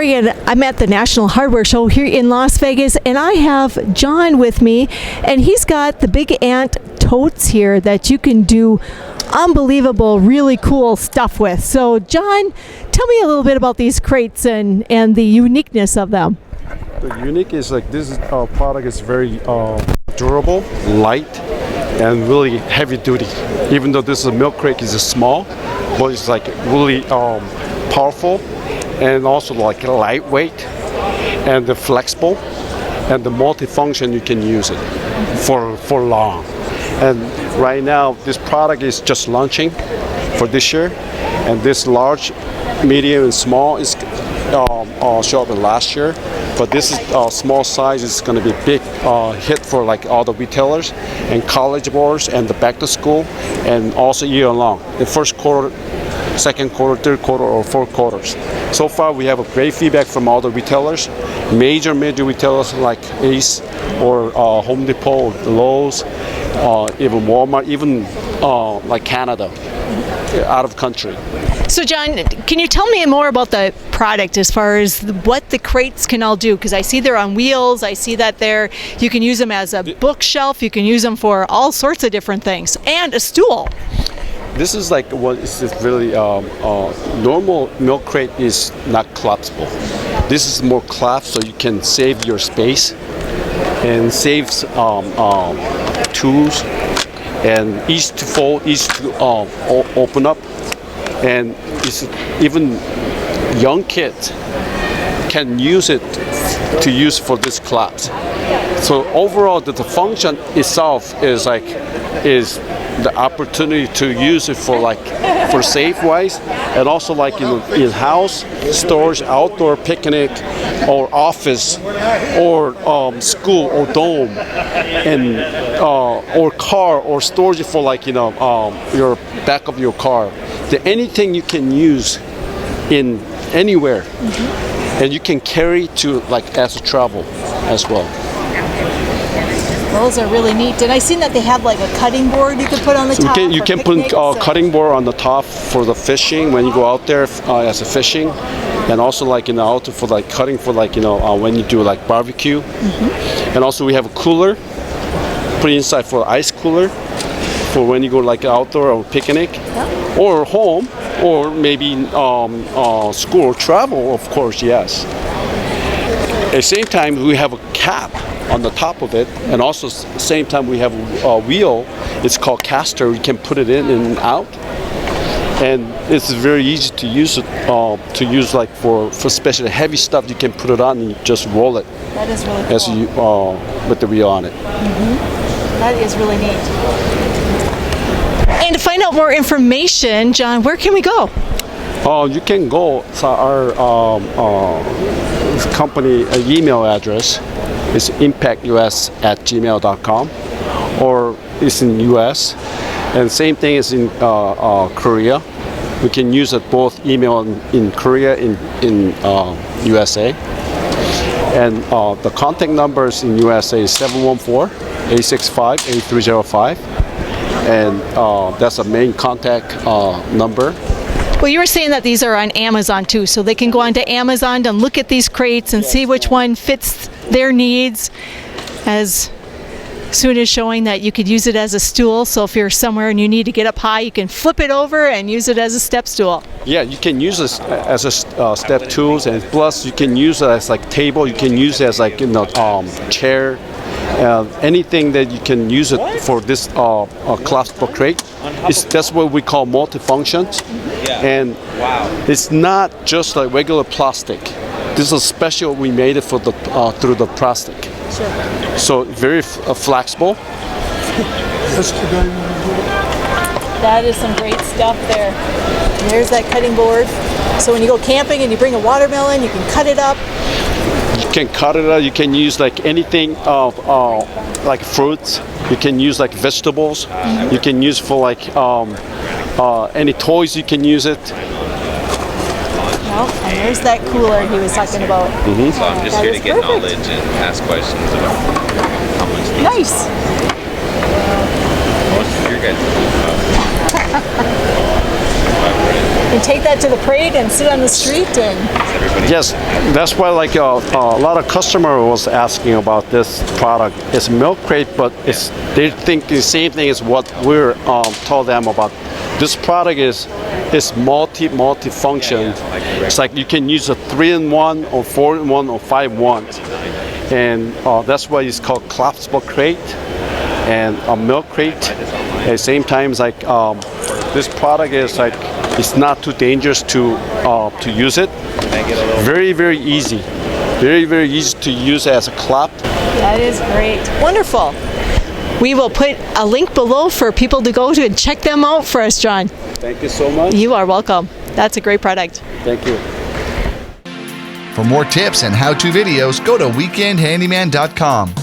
Lori, and I'm at the National Hardware Show here in Las Vegas, and I have John with me, and he's got the BigAnt totes here that you can do unbelievable, really cool stuff with. So, John, tell me a little bit about these crates and the uniqueness of them. The unique is like this product is very durable, light, and really heavy duty. Even though this is a milk crate, is small, but it's like really powerful, and also like lightweight, and the flexible, and the multifunction. You can use it for long. And right now, this product is just launching for this year, and this large, medium, and small is show up in last year. But this is small size is going to be a big hit for like all the retailers and college boards and the back to school, and also year long. The first quarter, second quarter, third quarter, or fourth quarters. So far, we have a great feedback from all the retailers, major retailers like Ace or Home Depot, Lowe's, even Walmart, even like Canada, out of country. So, John, can you tell me more about the product as far as what the crates can all do? Because I see they're on wheels. I see that you can use them as a bookshelf. You can use them for all sorts of different things, and a stool. This is like what is really normal milk crate is not collapsible. This is more collapsed, so you can save your space and saves tools, and easy to fold, easy to open up, and it's even young kids can use it to use for this collapse. So overall, the function itself is the opportunity to use it for safe wise, and also like in house storage, outdoor picnic, or office, or school or dome, and or car, or storage for like your back of your car. Anything you can use in anywhere, and you can carry to like as a travel as well. Those are really neat. And I seen that they have like a cutting board you can put on the top. You can put a cutting board on the top for the fishing when you go out there as a fishing, and also like in the outdoor for like cutting for like when you do like barbecue. And also we have a cooler, put inside for ice cooler for when you go like outdoor or picnic, or home, or maybe school or travel. Of course, yes. At the same time, we have a cap on the top of it, and also same time we have a wheel. It's called caster. You can put it in and out, and it's very easy to use it. To use like for especially heavy stuff, you can put it on and you just roll it. That is really cool. As you with the wheel on it. That is really neat. And to find out more information, John, where can we go? You can go to our company email address. It's impactus@gmail.com, or it's in US, and same thing is in Korea. We can use it both email in Korea, in USA, and the contact numbers in USA is 714-865-8305, and that's a main contact number. Well, you were saying that these are on Amazon too, so they can go onto Amazon and look at these crates and see which one fits their needs, as soon as showing that you could use it as a stool. So if you're somewhere and you need to get up high, you can flip it over and use it as a step stool. Yeah, you can use it as a step tools, and plus you can use it as like table. You can use it as like chair. Anything that you can use it for this collapsible crate. That's what we call multifunctions, and it's not just like regular plastic. This is special. We made it for the through the plastic. Sure. So very flexible. That is some great stuff there. And there's that cutting board. So when you go camping and you bring a watermelon, you can cut it up. You can cut it out. You can use like anything like fruits. You can use like vegetables. You can use for like any toys. You can use it. Well, and there's that cooler he was talking about. So I'm just here to get knowledge and ask questions about how much these Nice. Most of your guys And take that to the parade and sit on the street and... Yes, That's why like a lot of customer was asking about this product. It's milk crate, but they think the same thing as what we're told them about. This product is multi-function. It's like you can use a 3-in-1 or 4-in-1 or 5-in-1, and that's why it's called collapsible crate and a milk crate. At the same time, it's like this product is like it's not too dangerous to use it. Very easy. Very easy to use as a clap. That is great. Wonderful. We will put a link below for people to go to and check them out for us, John. Thank you so much. You are welcome. That's a great product. Thank you. For more tips and how-to videos, go to weekendhandyman.com.